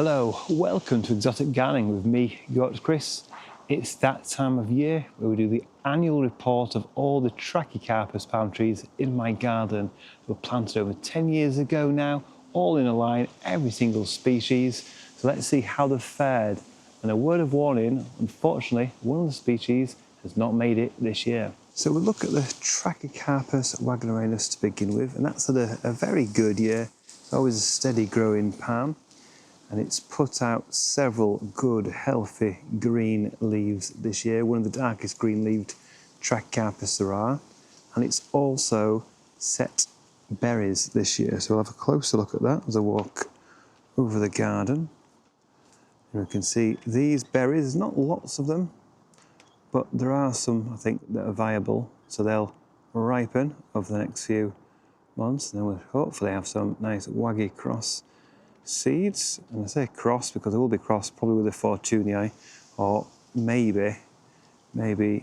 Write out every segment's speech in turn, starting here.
Hello, welcome to Exotic Gardening with me, Yorkshire Kris. It's that time of year where we do the annual report of all the Trachycarpus palm trees in my garden. They were planted over 10 years ago now, all in a line, every single species. So let's see how they've fared. And a word of warning, unfortunately, one of the species has not made it this year. So we'll look at the Trachycarpus wagnerianus to begin with, and that's had a very good year. It's always a steady growing palm. And it's put out several good, healthy green leaves this year, one of the darkest green-leaved Trachycarpus there are. And it's also set berries this year. So we'll have a closer look at that as I walk over the garden. And we can see these berries, there's not lots of them, but there are some, I think, that are viable. So they'll ripen over the next few months. And then we'll hopefully have some nice waggy cross seeds, and I say cross because they will be crossed probably with a Fortunii, or maybe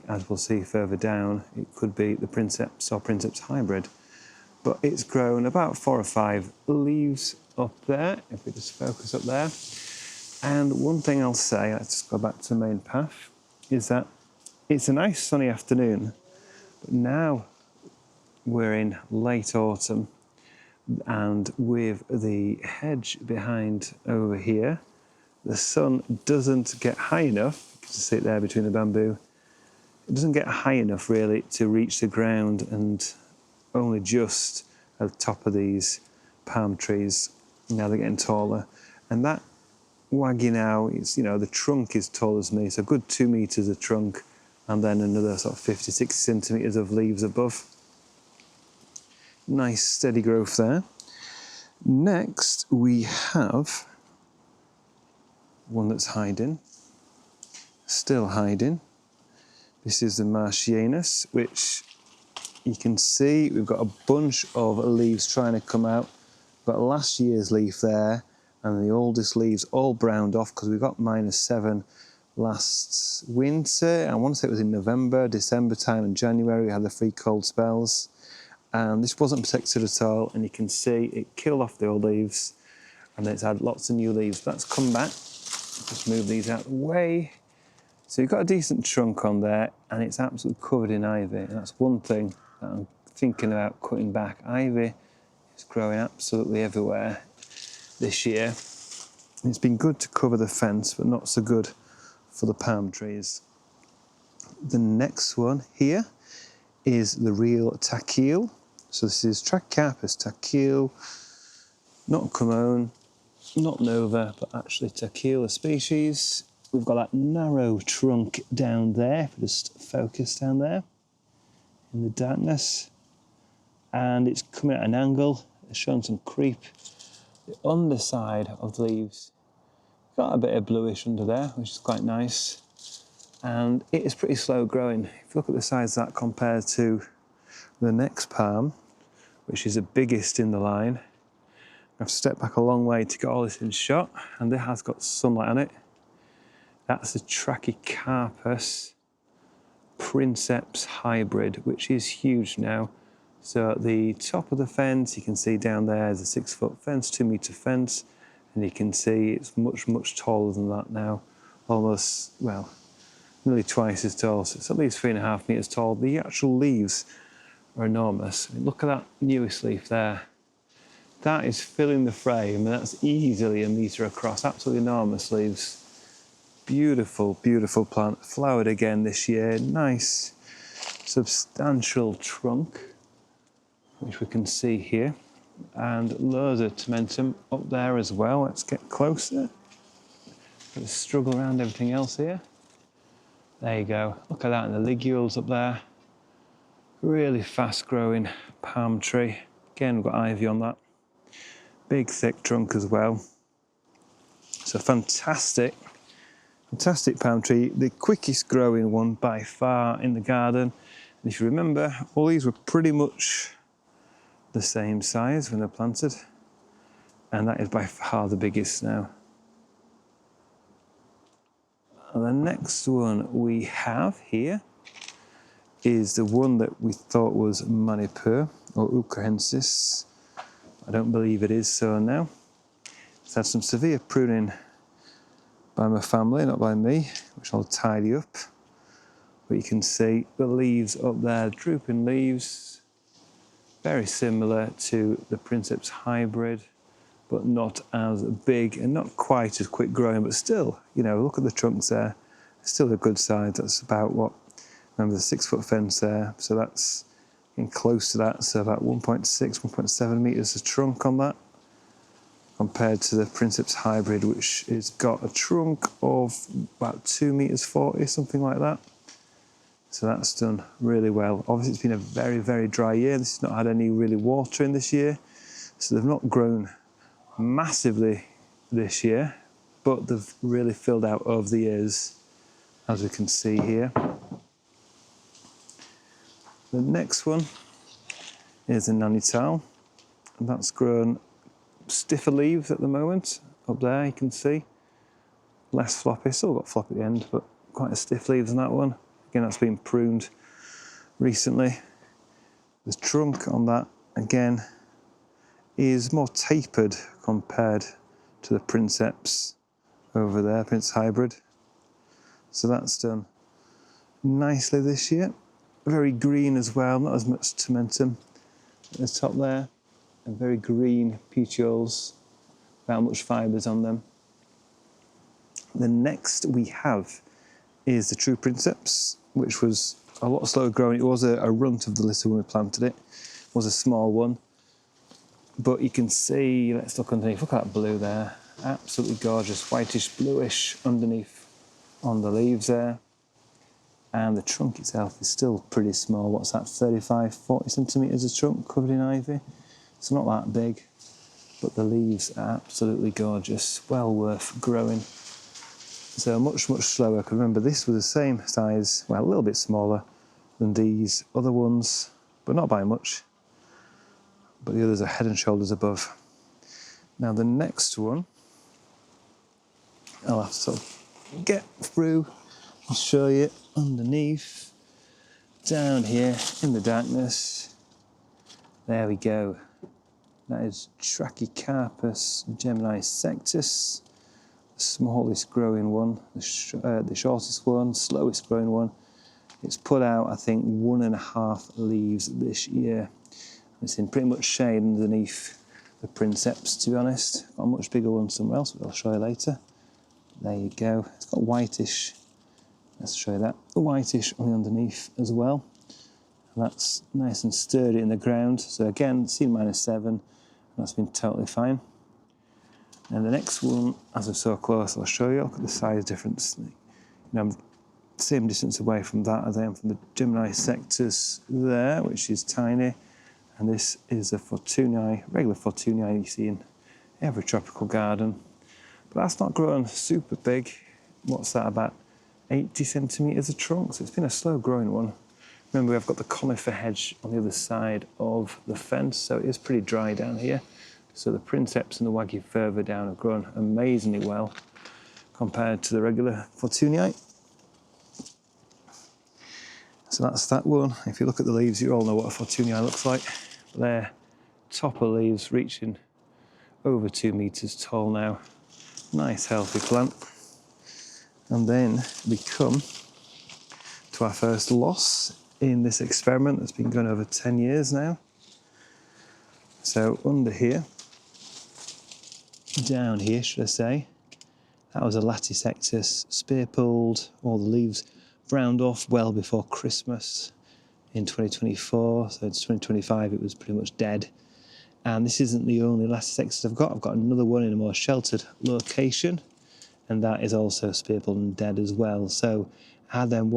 as we'll see further down, it could be the princeps or princeps hybrid. But it's grown about 4 or 5 leaves up there, if we just focus up there. And one thing I'll say, let's just go back to the main path, is that it's a nice sunny afternoon, but now we're in late autumn. And with the hedge behind over here, the sun doesn't get high enough, you can see it there between the bamboo, it doesn't get high enough really to reach the ground, and only just at the top of these palm trees. Now they're getting taller. And that waggy now, it's, you know, the trunk is tall as me, so a good 2 meters of trunk, and then another sort of 50, 60 centimeters of leaves above. Nice steady growth there. Next we have one that's hiding, still hiding. This is the wagnerianus, which you can see we've got a bunch of leaves trying to come out. We've got last year's leaf there, and the oldest leaves all browned off because we got -7 last winter. I want to say it was in November, December time, and January we had the 3 cold spells. And this wasn't protected at all, and you can see it killed off the old leaves, and then it's had lots of new leaves. That's come back. Just move these out of the way. So you've got a decent trunk on there, and it's absolutely covered in ivy. And that's one thing that I'm thinking about cutting back. Ivy is growing absolutely everywhere this year. And it's been good to cover the fence, but not so good for the palm trees. The next one here is the real Tachyle. So this is Trachycarpus Tachyle, not Common, not Nova, but actually Tachyle species. We've got that narrow trunk down there, if we just focus down there in the darkness. And it's coming at an angle, it's showing some creep. The underside of the leaves got a bit of bluish under there, which is quite nice. And it is pretty slow growing. If you look at the size of that compared to the next palm, which is the biggest in the line, I've stepped back a long way to get all this in shot, and it has got sunlight on it. That's the Trachycarpus princeps hybrid, which is huge now. So at the top of the fence, you can see down there is a 6-foot fence, 2-meter fence, and you can see it's much, much taller than that now. Almost, well, nearly twice as tall, so it's at least 3.5 meters tall. The actual leaves are enormous. I mean, look at that newest leaf there. That is filling the frame, and that's easily 1 meter across. Absolutely enormous leaves. Beautiful, beautiful plant. Flowered again this year. Nice, substantial trunk, which we can see here. And loads of tomentum up there as well. Let's get closer. Got to struggle around everything else here. There you go. Look at that, and the ligules up there. Really fast growing palm tree. Again, we've got ivy on that. Big thick trunk as well. So fantastic, fantastic palm tree. The quickest growing one by far in the garden. And if you remember, all these were pretty much the same size when they're planted. And that is by far the biggest now. And the next one we have here is the one that we thought was Manipur or Ucrahensis. I don't believe it is so now. It's had some severe pruning by my family, not by me, which I'll tidy up. But you can see the leaves up there, drooping leaves, very similar to the princeps hybrid, but not as big and not quite as quick growing, but still, you know, look at the trunks there, still a good size. That's about what, remember the 6 foot fence there, so that's getting close to that, so about 1.6, 1.7 metres a trunk on that, compared to the princeps hybrid, which has got a trunk of about 2 metres 40, something like that. So that's done really well. Obviously it's been a very, very dry year. This has not had any really water in this year. So they've not grown massively this year, but they've really filled out over the years, as we can see here. The next one is a nannytal, and that's grown stiffer leaves at the moment. Up there you can see. Less floppy, still got flop at the end, but quite a stiff leaves on that one. Again, that's been pruned recently. The trunk on that, again, is more tapered compared to the princeps over there, Prince Hybrid. So that's done nicely this year. Very green as well, not as much tomentum at the top there. And very green petioles, without much fibres on them. The next we have is the true princeps, which was a lot slower growing. It was a runt of the litter when we planted it. It was a small one. But you can see, let's look underneath, look at that blue there. Absolutely gorgeous, whitish, bluish underneath on the leaves there. And the trunk itself is still pretty small. What's that, 35, 40 centimetres of trunk covered in ivy? It's not that big, but the leaves are absolutely gorgeous, well worth growing. So much, much slower. Because remember, this was the same size, well, a little bit smaller than these other ones, but not by much. But the others are head and shoulders above. Now the next one, I'll have to sort of get through and show you underneath, down here in the darkness. There we go. That is Trachycarpus Gemini sectus. The smallest growing one, the shortest one, slowest growing one. It's put out, I think, 1.5 leaves this year. It's in pretty much shade underneath the princeps, to be honest. Got a much bigger one somewhere else, but I'll show you later. There you go. It's got whitish, let's show you that, whitish on the underneath as well. And that's nice and sturdy in the ground. So again, C-7, and that's been totally fine. And the next one, as we're so close, I'll show you. Look at the size difference. You know, I'm the same distance away from that as I am from the Gemini sectus there, which is tiny. And this is a Fortunii, regular Fortunii you see in every tropical garden. But that's not grown super big. What's that, about 80 centimetres a trunk? So it's been a slow growing one. Remember, we've got the conifer hedge on the other side of the fence, so it is pretty dry down here. So the princeps and the wagyu further down have grown amazingly well compared to the regular Fortunii. So that's that one. If you look at the leaves, you all know what a Fortunii looks like. They're topper leaves reaching over 2 metres tall now. Nice healthy plant. And then we come to our first loss in this experiment that's been going over 10 years now. So under here, down here should I say, that was a Latisectus, spear pulled, all the leaves browned off well before Christmas in 2024, so it's 2025 it was pretty much dead. And this isn't the only Latisectus I've got another one in a more sheltered location, and that is also spear pulled and dead as well. So I had them,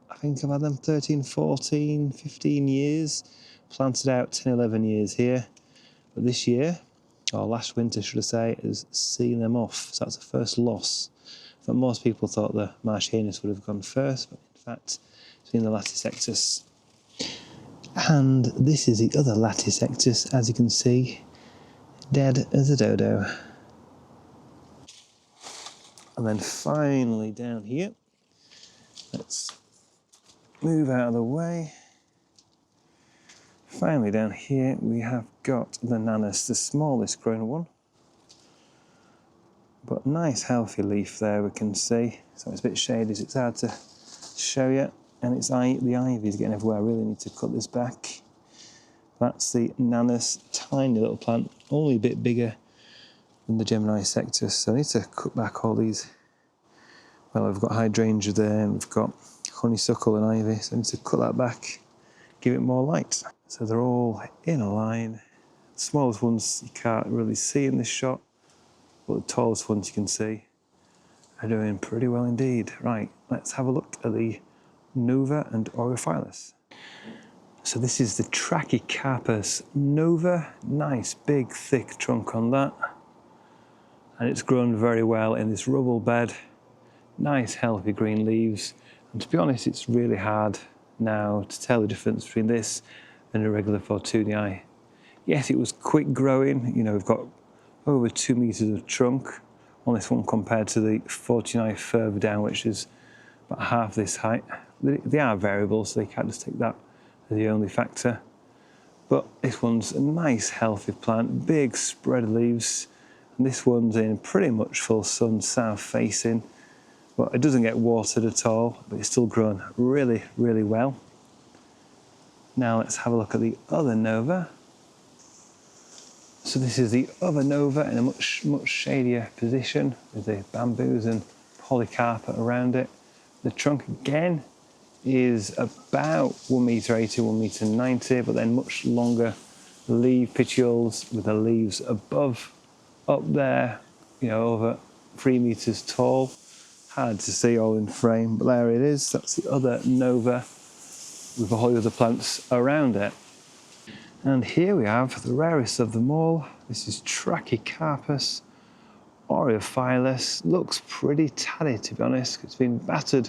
I think I've had them 13, 14, 15 years, planted out 10, 11 years here. But this year, or last winter should I say, has seen them off. So that's the first loss. But most people thought the wagnerianus would have gone first, but in fact it's been the Latisectus. And this is the other Latisectus, as you can see, dead as a dodo. And then finally down here, let's move out of the way. Finally down here we have got the nanus, the smallest growing one. nice healthy leaf there we can see. So it's a bit shady, so it's hard to show you. And it's the ivy is getting everywhere. I really need to cut this back. That's the nanus, tiny little plant, only a bit bigger than the Gemini sectus. So I need to cut back all these. Well, we've got hydrangea there, and we've got honeysuckle and ivy. So I need to cut that back, give it more light. So they're all in a line. The smallest ones you can't really see in this shot, but the tallest ones you can see are doing pretty well indeed. Right, let's have a look at the Nova and oreophilus. So this is the Trachycarpus Nova. Nice big thick trunk on that, and it's grown very well in this rubble bed. Nice healthy green leaves, and to be honest it's really hard now to tell the difference between this and a regular Fortunii. Yes, it was quick growing, you know, we've got over 2 meters of trunk on this one compared to the Fortunii further down, which is about half this height. They are variable, so they can't just take that as the only factor. But this one's a nice healthy plant, big spread of leaves, and this one's in pretty much full sun, south facing. But it doesn't get watered at all, but it's still grown really, really well. Now let's have a look at the other Nova. So this is the other Nova in a much shadier position with the bamboos and polycarpa around it. The trunk again is about 1 meter 80, 1 meter 90, but then much longer leaf petioles with the leaves above, up there, you know, over 3 meters tall. Hard to see all in frame, but there it is. That's the other Nova with all the other plants around it. And here we have the rarest of them all. This is Trachycarpus oreophilus. Looks pretty tatty, to be honest. It's been battered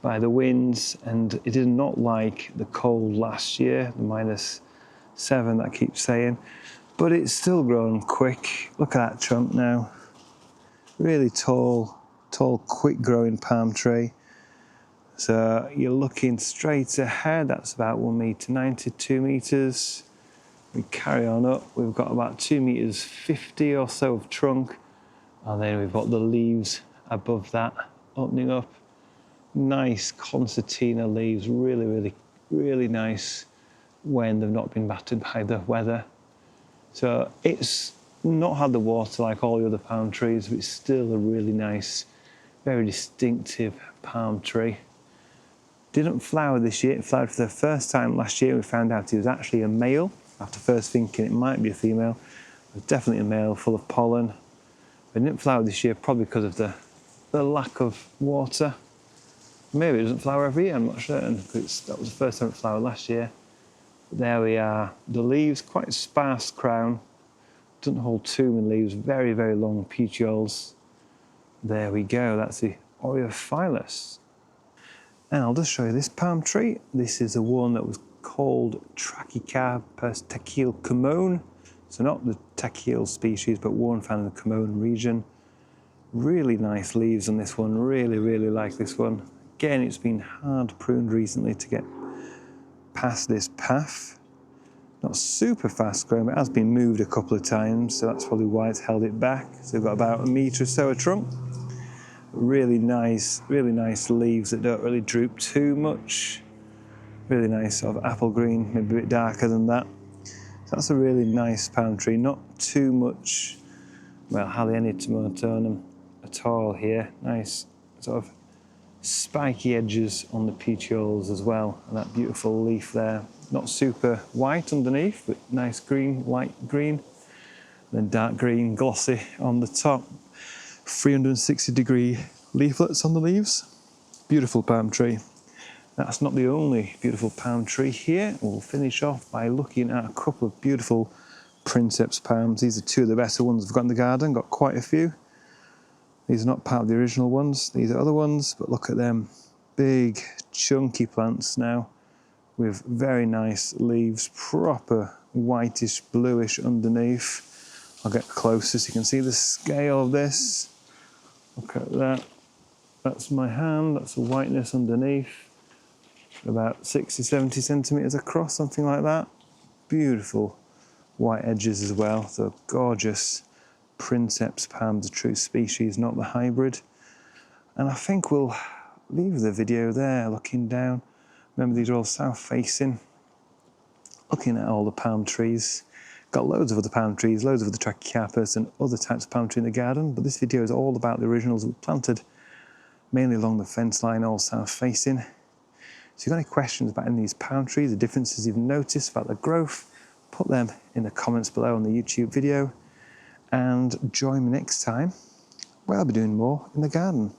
by the winds, and it did not like the cold last year, the -7 that I keep saying, but it's still grown quick. Look at that trunk now. Really tall, quick growing palm tree. So you're looking straight ahead, that's about 1 meter 90, 2 meters. We carry on up, we've got about 2 meters 50 or so of trunk, and then we've got the leaves above that opening up. Nice concertina leaves, really nice when they've not been battered by the weather. So it's not had the water like all the other palm trees, but it's still a really nice, very distinctive palm tree. Didn't flower this year, it flowered for the first time last year. We found out it was actually a male, after first thinking it might be a female. It was definitely a male, full of pollen. But it didn't flower this year, probably because of the lack of water. Maybe it doesn't flower every year, I'm not certain, because that was the first time it flowered last year. But there we are, the leaves, quite sparse crown, doesn't hold too many leaves, very long petioles. There we go, that's the oreophilus. And I'll just show you this palm tree. This is the one that was called Trachycarpus tachyle commone. So not the tachyle species, but one found in the commone region. Really nice leaves on this one, really like this one. Again, it's been hard pruned recently to get past this path. Not super fast growing, but it has been moved a couple of times, so that's probably why it's held it back. So we've got about 1 meter or so of trunk. Really nice leaves that don't really droop too much. Really nice sort of apple green, maybe a bit darker than that. So that's a really nice palm tree, not too much, well, hardly any tomatonum at all here. Nice sort of spiky edges on the petioles as well, and that beautiful leaf there. Not super white underneath, but nice green, light green, then dark green, glossy on the top. 360-degree leaflets on the leaves. Beautiful palm tree. That's not the only beautiful palm tree here. We'll finish off by looking at a couple of beautiful princeps palms. These are two of the better ones we've got in the garden, got quite a few. These are not part of the original ones, these are other ones, but look at them. Big, chunky plants now with very nice leaves, proper whitish, bluish underneath. I'll get closer so you can see the scale of this. Look at that. That's my hand, that's the whiteness underneath. About 60, 70 centimetres across, something like that. Beautiful white edges as well, so gorgeous princeps palm, the true species, not the hybrid. And I think we'll leave the video there, looking down. Remember, these are all south facing, looking at all the palm trees. Got loads of other palm trees, loads of other Trachycarpus and other types of palm tree in the garden, but this video is all about the originals we planted mainly along the fence line, all south facing. So if you've got any questions about any of these palm trees, the differences you've noticed about the growth, put them in the comments below on the YouTube video, and join me next time where I'll be doing more in the garden.